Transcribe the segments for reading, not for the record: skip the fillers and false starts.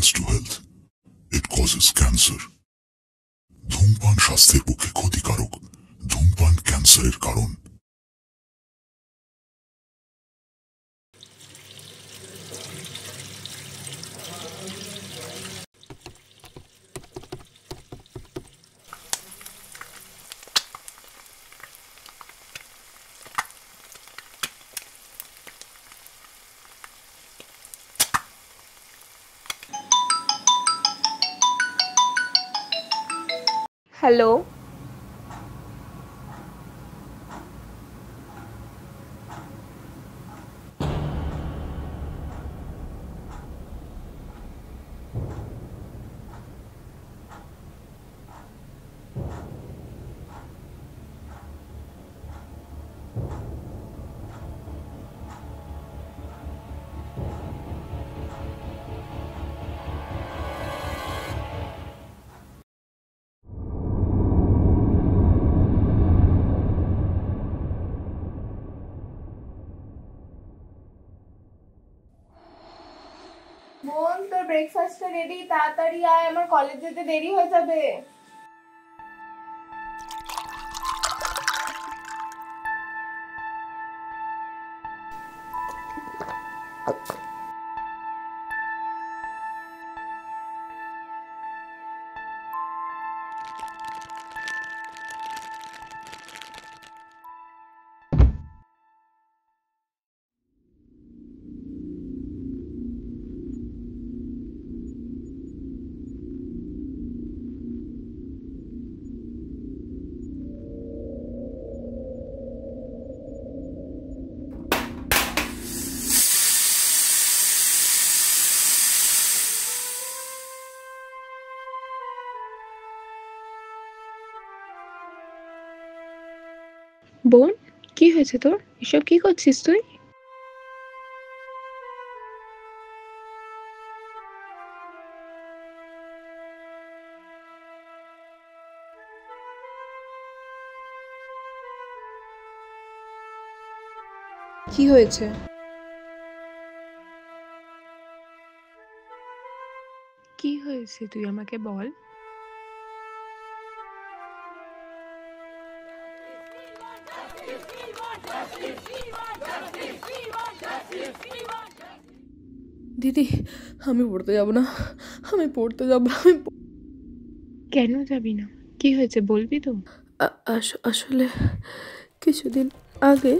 injurious to health. It causes cancer. ধূমপান স্বাস্থ্যের পক্ষে ক্ষতিকারক। ধূমপান ক্যান্সারের কারণ। হ্যালো, বোন, তোর ব্রেকফাস্টটা রেডি, তাড়াতাড়ি আয়, আমার কলেজ যেতে দেরি হয়ে যাবে। বোন, কি হয়েছে তোর? এসব কি করছিস তুই? কি হয়েছে? কি হয়েছে তুই আমাকে বল। দিদি, আমি পড়তে যাব না, আমি পড়তে যাব না। কেন যাবি না? কি হয়েছে বলবি তো? আসলে কিছুদিন আগে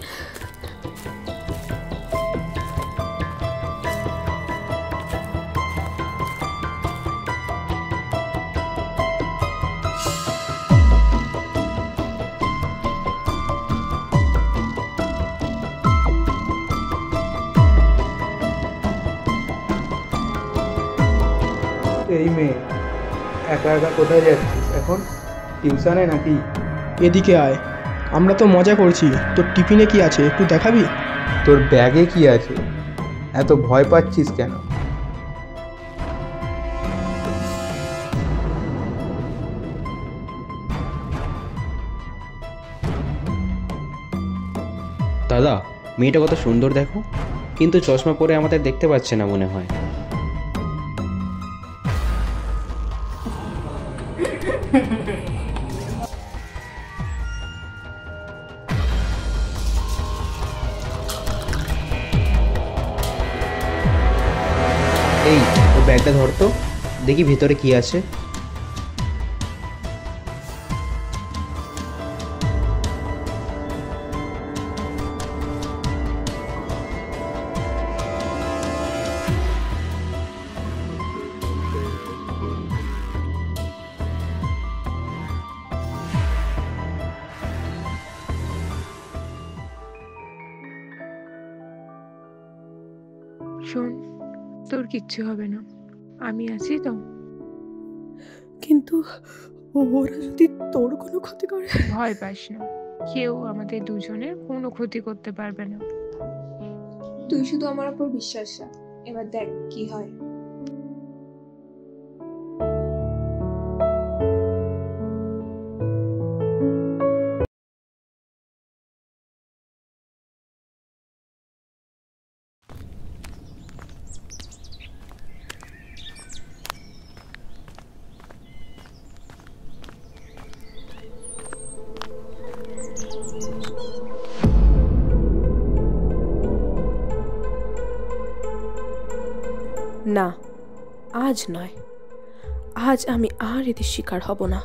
এই মেয়ে, একা একা কোথায় যাচ্ছিস এখন? টিউশনে নাকি? এদিকে আয়, আমরা তো মজা করছি। তোর টিফিনে কি আছে একটু দেখাবি? তোর ব্যাগে কি আছে? এত ভয় পাচ্ছিস কেন? দাদা, মেয়েটা কত সুন্দর দেখো, কিন্তু চশমা পরে আমাদের দেখতে পাচ্ছে না মনে হয়। এই, ও ব্যাগটা ধরতো, দেখি ভিতরে কি আছে। শোন, তোর কিচ্ছু হবে না, আমি আছি তো। কিন্তু ওরা যদি তোর কোনো ক্ষতি করে? ভয় পাস না, কেউ আমাদের দুজনের কোনো ক্ষতি করতে পারবে না। তুই শুধু আমার উপর বিশ্বাস রাখ, এবার দেখ কি হয়। না, আজ নয়, আজ আমি আর এদের শিকার হব না।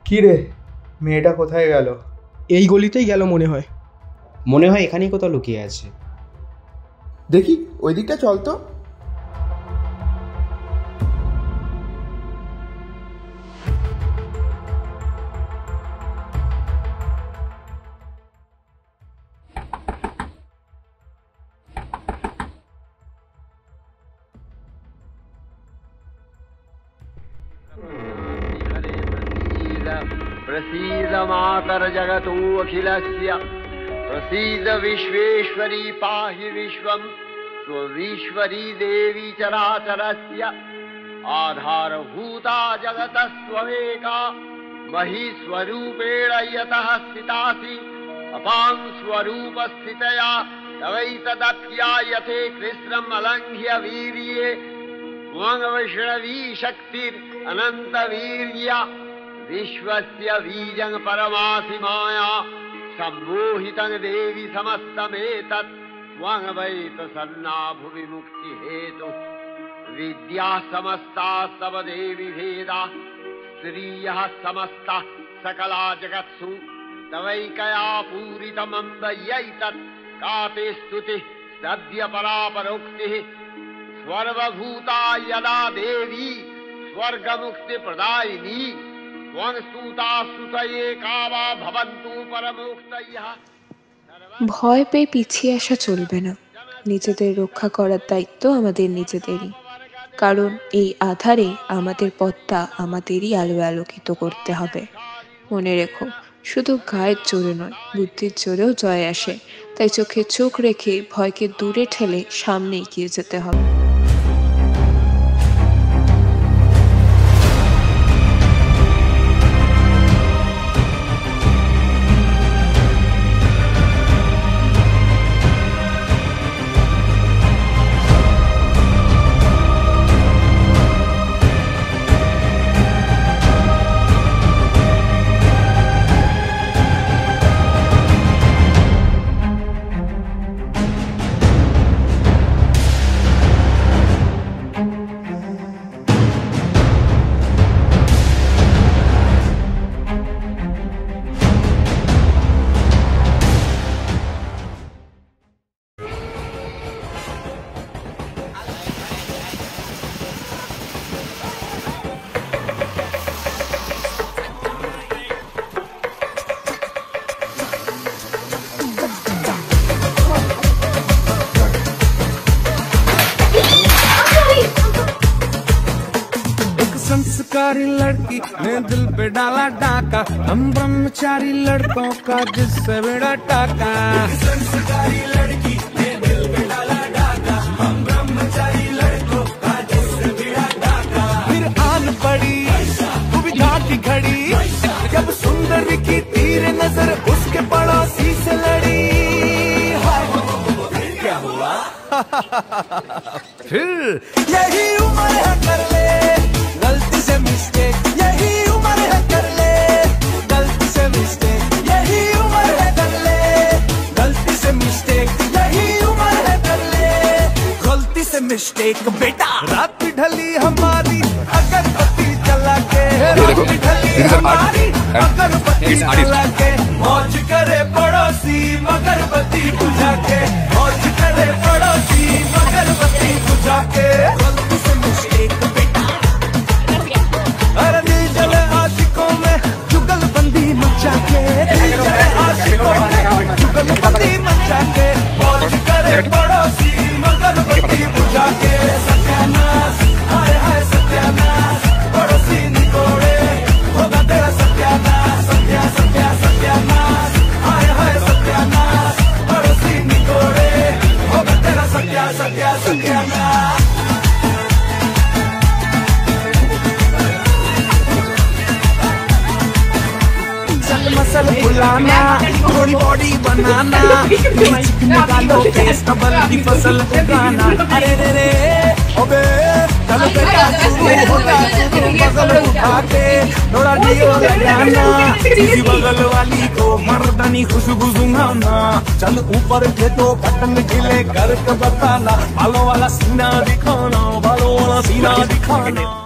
কি রে, মেয়েটা কোথায় গেল? এই গলিতেই গেল মনে হয়। মনে হয় এখানেই কোথাও লুকিয়ে আছে। দেখি ওই দিকটা চল তো। प्रसीद मातर जगतो अखिलस्य प्रसीद विश्वेश्वरी पाहि विश्वं स्वविश्वरी देवी चराचरस्य आधारभूता जगतस्त्वमेका महीस्वरूपेण यतः स्थितासि अपां स्वरूपस्थितया तवैतदप्यायते कृष्णम् अलङ्घ्य वीर्ये त्वं वैष्णवी शक्तिरनन्तवीर्या विश्वस्य बीजं परमासि माया सम्मोहितं देवी समस्तमेतत् त्वं वै प्रसन्ना भुवि मुक्तिहेतुः विद्या समस्ता तव देवी भेदा स्त्रियः समस्ताः सकला जगत्सु तवैकया पूरितमम्बयैतत् का ते स्तुतिः सद्य परापरोक्तिः सर्वभूता यदा देवी स्वर्गमुक्तिप्रदायिनी ভয় পেয়ে পিছিয়ে আসা চলবে না। নিজেদের রক্ষা করার দায়িত্ব আমাদের নিজেদেরই, কারণ এই আধারে আমাদের পথটা আমাদেরই আলো আলোকিত করতে হবে। মনে রেখো, শুধু গায়ের জোরে নয়, বুদ্ধির জোরেও জয় আসে। তাই চোখে চোখ রেখে ভয়কে দূরে ঠেলে সামনে এগিয়ে যেতে হবে। संस्कारी लड़की ने दिल पे डाला डाका, हम ब्रह्मचारी लड़कों का जिससे बेड़ा टाका। संस्कारी लड़की ने दिल पे डाला डाका, हम ब्रह्मचारी लड़कों का जिससे बेड़ा टाका। फिर आन पड़ी दुविधा की घड़ी, जब सुंदरी की तीर नजर उसके पड़ोसी से लड़ी। क्या हुआ? फिर यही उम्र है कर ले गलती से मिस्टेक, यही उम्र है कर ले गलती से मिस्टेक, यही उम्र है कर ले गलती से मिस्टेक, यही उम्र है कर ले गलती से मिस्टेक। बेटा रात ढली हमारी अगरबत्ती जला के, रात ढली हमारी अगरबत्ती जला के, मौज करे पड़ोसी मगरबत्ती बुझा के, मौज करे पड़ोसी मगरबत्ती बुझा के। लगाना, थोड़ी बॉडी बनाना, निकालो फेस डबल की फसल उगाना। अरे रे रे अबे चलो बेटा शुरू होता फसल उठा के थोड़ा डियो लगाना, किसी बगल वाली को मर्दानी खुशबू सुंघाना। चल ऊपर के तो पतंग खिले करके बताना, बालों वाला सीना दिखाना, बालों वाला सीना दिखाना।